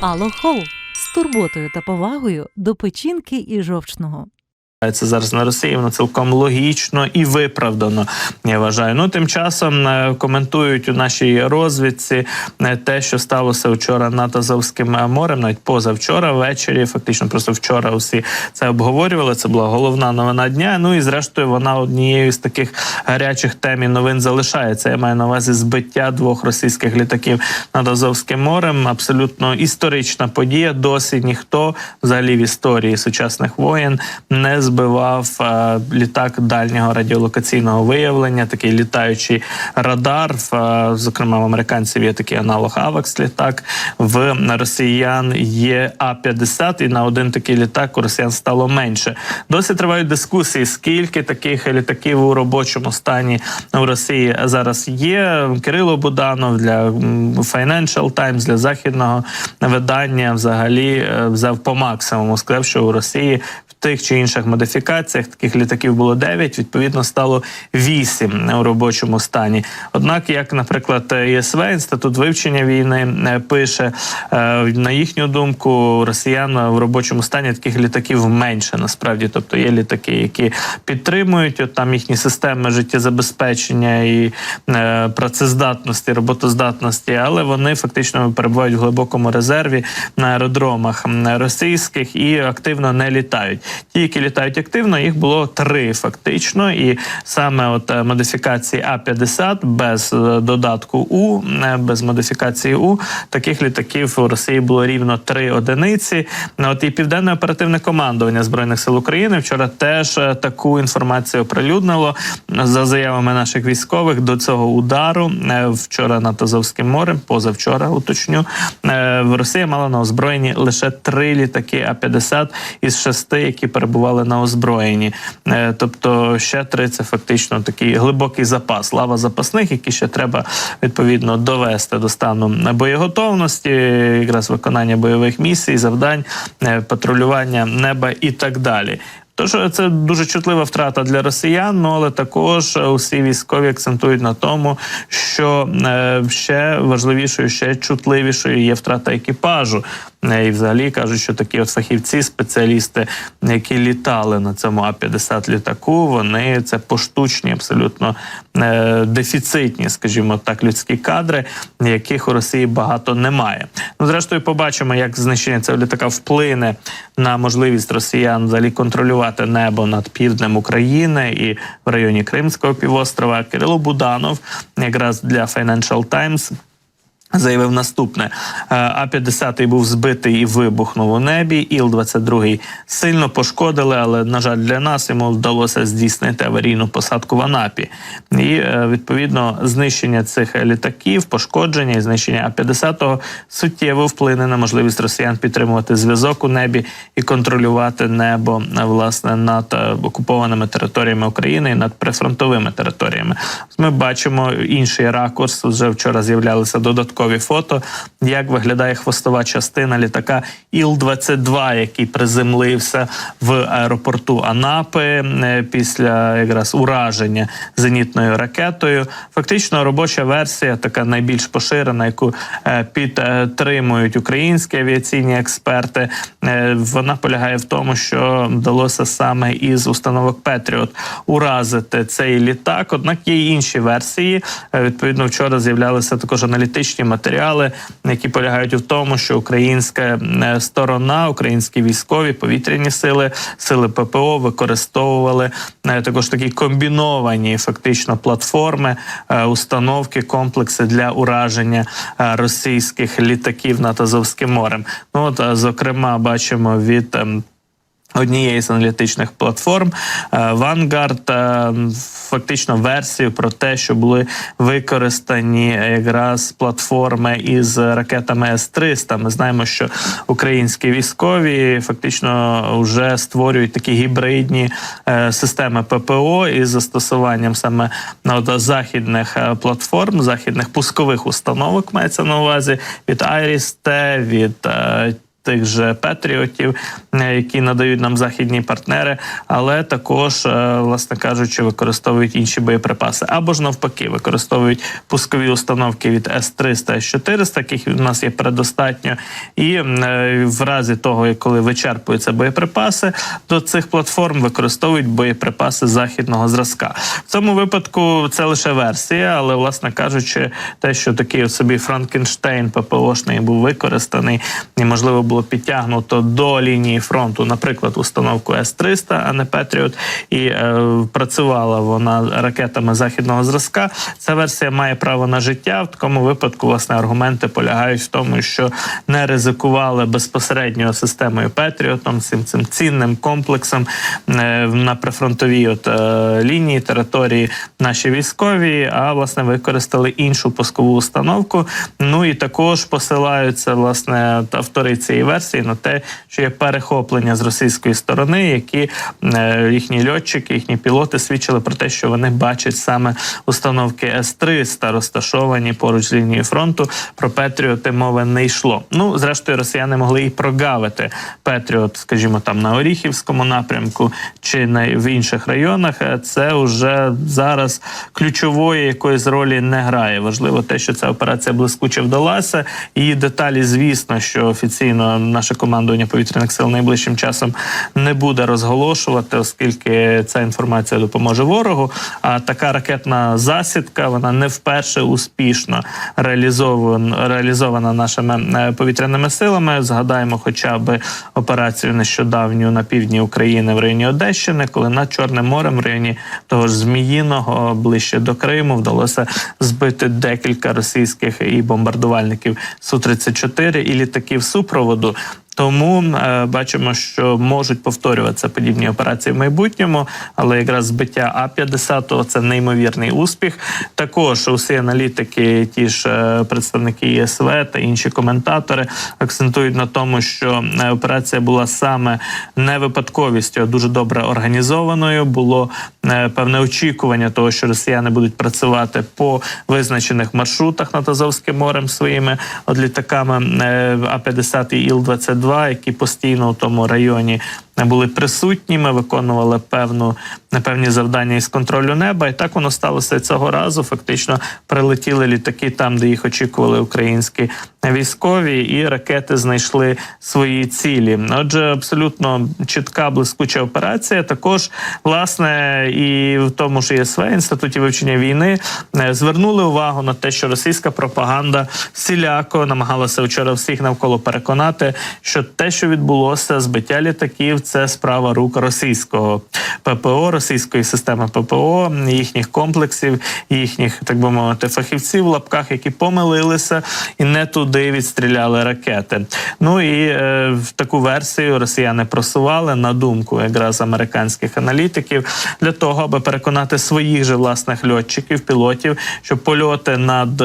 Алохол з турботою та повагою до печінки і жовчного. Це зараз на Росії, воно цілком логічно і виправдано, я вважаю. Ну, тим часом коментують у нашій розвідці те, що сталося вчора над Азовським морем, навіть позавчора ввечері, фактично просто вчора усі це обговорювали, це була головна новина дня, ну і зрештою вона однією з таких гарячих тем і новин залишається. Я маю на увазі збиття 2 російських літаків над Азовським морем, абсолютно історична подія, досі ніхто взагалі в історії сучасних воєн не збивав літак дальнього радіолокаційного виявлення, такий літаючий радар. Зокрема, в американців є такий аналог AWACS літак, в росіян є А-50, і на один такий літак у росіян стало менше. Досі тривають дискусії, скільки таких літаків у робочому стані в Росії зараз є. Кирило Буданов для Financial Times, для західного видання взагалі взяв по максимуму. Сказав, що у Росії в тих чи інших модифікаціях таких літаків було 9, відповідно стало 8 у робочому стані. Однак, як, наприклад, ЄСВ, Інститут вивчення війни, пише, на їхню думку, росіян в робочому стані таких літаків менше, насправді. Тобто є літаки, які підтримують там їхні системи життєзабезпечення і працездатності, роботоздатності, але вони фактично перебувають в глибокому резерві на аеродромах російських і активно не літають. Ті, які літають активно, їх було 3 фактично, і саме от модифікації А-50 без додатку У, без модифікації У, таких літаків у Росії було рівно 3 одиниці. От і Південне оперативне командування Збройних сил України вчора теж таку інформацію оприлюднило. За заявами наших військових, до цього удару вчора над Азовським морем, позавчора, уточню, Росія мала на озброєнні лише 3 літаки А-50 із 6, які перебували на озброєнні. Тобто ще 3 – це фактично такий глибокий запас, лава запасних, які ще треба відповідно довести до стану боєготовності, якраз виконання бойових місій, завдань, патрулювання неба і так далі. Тож це дуже чутлива втрата для росіян, але також усі військові акцентують на тому, що ще важливішою, ще чутливішою є втрата екіпажу. І взагалі кажуть, що такі от фахівці, спеціалісти, які літали на цьому А-50 літаку, вони це поштучні, абсолютно дефіцитні, скажімо так, людські кадри, яких у Росії багато немає. Ну, зрештою, побачимо, як знищення цього літака вплине на можливість росіян взагалі контролювати небо над півднем України і в районі Кримського півострова. Кирило Буданов якраз для Financial Times заявив наступне. А-50 був збитий і вибухнув у небі. Іл-22 сильно пошкодили, але, на жаль, для нас йому вдалося здійснити аварійну посадку в Анапі. І, відповідно, знищення цих літаків, пошкодження і знищення А-50 суттєво вплине на можливість росіян підтримувати зв'язок у небі і контролювати небо, власне, над окупованими територіями України і над прифронтовими територіями. Ми бачимо інший ракурс. Вже вчора з'являлися додаткові фото, як виглядає хвостова частина літака Іл-22, який приземлився в аеропорту Анапи після якраз ураження зенітною ракетою. Фактично робоча версія, така найбільш поширена, яку підтримують українські авіаційні експерти, вона полягає в тому, що вдалося саме із установок Петріот уразити цей літак. Однак є й інші версії. Відповідно, вчора з'являлися також аналітичні матеріали, які полягають в тому, що українська сторона, українські військові, повітряні сили, сили ППО використовували також такі комбіновані фактично платформи, установки, комплекси для ураження російських літаків над Азовським морем. Ну, от, зокрема, бачимо від однієї з аналітичних платформ Vanguard фактично версію про те, що були використані якраз платформи із ракетами С-300. Ми знаємо, що українські військові фактично вже створюють такі гібридні системи ППО із застосуванням саме західних платформ, західних пускових установок, мається на увазі, від Iris-T, від тих же Петріотів, які надають нам західні партнери, але також, власне кажучи, використовують інші боєприпаси. Або ж навпаки, використовують пускові установки від С-300, С-400, яких у нас є предостатньо, і в разі того, коли вичерпуються боєприпаси, до цих платформ використовують боєприпаси західного зразка. В цьому випадку це лише версія, але, власне кажучи, те, що такий от собі Франкенштейн ППОшний був використаний і, можливо, було підтягнуто до лінії фронту, наприклад, установку С-300, а не Петріот, і працювала вона ракетами західного зразка, ця версія має право на життя. В такому випадку, власне, аргументи полягають в тому, що не ризикували безпосередньо системою Петріотом, цим цінним комплексом на прифронтовій лінії, території наші військові, а, власне, використали іншу пускову установку. Ну і також посилаються, власне, автори цієї версії на те, що є перехоплення з російської сторони, які їхні льотчики, їхні пілоти свідчили про те, що вони бачать саме установки С-300, розташовані поруч з лінією фронту. Про Петріоти мови не йшло. Ну, зрештою, росіяни могли і прогавити Петріот, скажімо, там на Оріхівському напрямку чи в інших районах. Це вже зараз ключової якоїсь ролі не грає. Важливо те, що ця операція блискуче вдалася. Її деталі, звісно, що офіційно наше командування повітряних сил найближчим часом не буде розголошувати, оскільки ця інформація допоможе ворогу. А така ракетна засідка, вона не вперше успішно реалізована нашими повітряними силами. Згадаємо хоча б операцію нещодавню на півдні України в районі Одещини, коли над Чорним морем в районі того ж Зміїного, ближче до Криму, вдалося збити декілька російських і бомбардувальників Су-34 і літаків супроводу. Тому бачимо, що можуть повторюватися подібні операції в майбутньому, але якраз збиття А-50 – це неймовірний успіх. Також усі аналітики, ті ж представники ЄСВ та інші коментатори акцентують на тому, що операція була саме не випадковістю, а дуже добре організованою. Було певне очікування того, що росіяни будуть працювати по визначених маршрутах над Азовським морем своїми літаками А-50 і Іл-22, які постійно в тому районі були присутніми, виконували певні завдання із контролю неба. І так воно сталося цього разу. Фактично прилетіли літаки там, де їх очікували українські військові, і ракети знайшли свої цілі. Отже, абсолютно чітка, блискуча операція. Також, власне, і в тому ж ЄСВ, Інституті вивчення війни, звернули увагу на те, що російська пропаганда всіляко намагалася вчора всіх навколо переконати, що те, що відбулося, збиття літаків, це справа рук російського ППО, російської системи ППО, їхніх комплексів, їхніх, так би мовити, фахівців в лапках, які помилилися і не туди відстріляли ракети. Ну і в таку версію росіяни просували, на думку якраз американських аналітиків, для того, аби переконати своїх же власних льотчиків, пілотів, що польоти над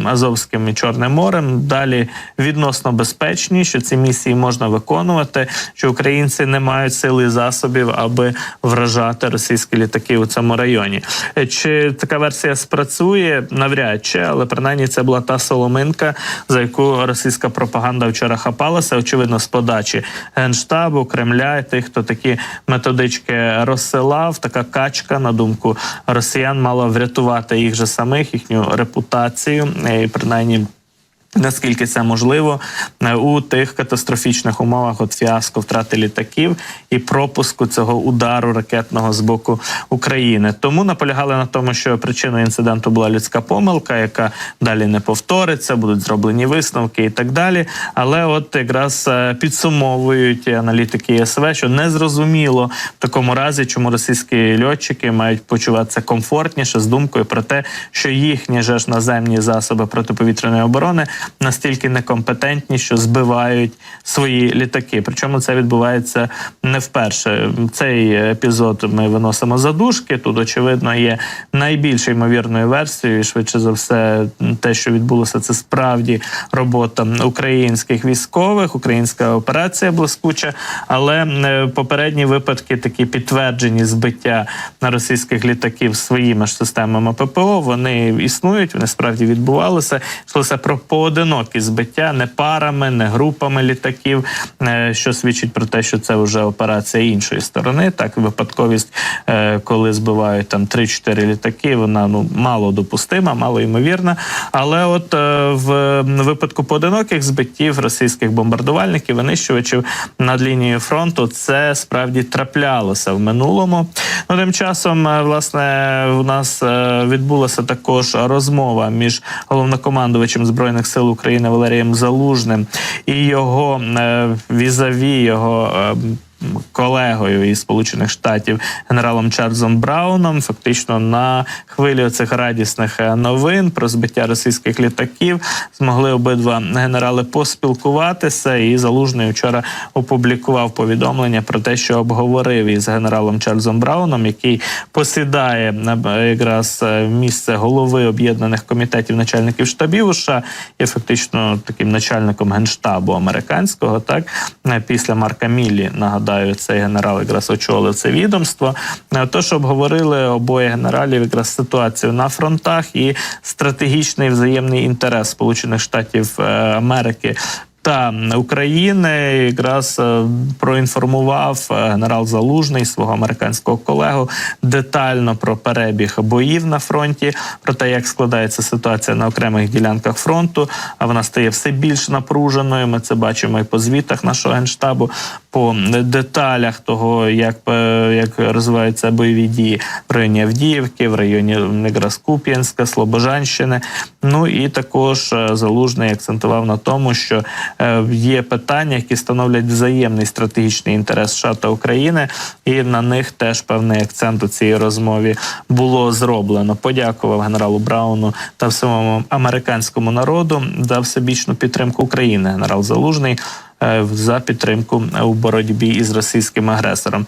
Азовським і Чорним морем далі відносно безпечні, що ці місії можна виконувати, що українці не мають сили і засобів, аби вражати російські літаки у цьому районі. Чи така версія спрацює? Навряд чи, але принаймні це була та соломинка, за яку російська пропаганда вчора хапалася, очевидно, з подачі Генштабу, Кремля і тих, хто такі методички розсилав. Така качка, на думку росіян, мала врятувати їх же самих, їхню репутацію, і принаймні наскільки це можливо у тих катастрофічних умовах от фіаско втрати літаків і пропуску цього удару ракетного з боку України. Тому наполягали на тому, що причиною інциденту була людська помилка, яка далі не повториться, будуть зроблені висновки і так далі. Але от якраз підсумовують аналітики ЄСВ, що незрозуміло в такому разі, чому російські льотчики мають почуватися комфортніше з думкою про те, що їхні ж наземні засоби протиповітряної оборони настільки некомпетентні, що збивають свої літаки. Причому це відбувається не вперше. Цей епізод ми виносимо за дужки. Тут, очевидно, є найбільш ймовірною версією. Швидше за все, те, що відбулося, це справді робота українських військових, українська операція блискуча. Але попередні випадки, такі підтверджені збиття на російських літаків своїми ж системами ППО, вони існують, вони справді відбувалися. Йшлося про поодинокі збиття, не парами, не групами літаків, що свідчить про те, що це вже операція іншої сторони. Так, випадковість, коли збивають там 3-4 літаки, вона мало допустима, мало ймовірна. Але от в випадку поодиноких збиттів російських бомбардувальників, винищувачів над лінією фронту, це справді траплялося в минулому. Тим часом, власне, у нас відбулася також розмова між головнокомандувачем Збройних сил України Валерієм Залужним і його візаві, його колегою із Сполучених Штатів генералом Чарльзом Брауном. Фактично на хвилі цих радісних новин про збиття російських літаків змогли обидва генерали поспілкуватися, і Залужний вчора опублікував повідомлення про те, що обговорив із генералом Чарльзом Брауном, який посідає якраз місце голови об'єднаних комітетів начальників штабів у США, є фактично таким начальником генштабу американського, так, після Марка Міллі, нагадаю, цей генерал якраз очолив це відомство. Тож обговорили обоє генералів якраз ситуацію на фронтах і стратегічний взаємний інтерес Сполучених Штатів Америки та України. Якраз проінформував генерал Залужний свого американського колегу детально про перебіг боїв на фронті, про те, як складається ситуація на окремих ділянках фронту, а вона стає все більш напруженою. Ми це бачимо і по звітах нашого генштабу, по деталях того, як розвиваються бойові дії в районі Авдіївки, в районі якраз Куп'янська, Слобожанщини. І також Залужний акцентував на тому, що є питання, які становлять взаємний стратегічний інтерес США та України, і на них теж певний акцент у цій розмові було зроблено. Подякував генералу Брауну та всьому американському народу за всебічну підтримку України. Генерал Залужний за підтримку у боротьбі із російським агресором.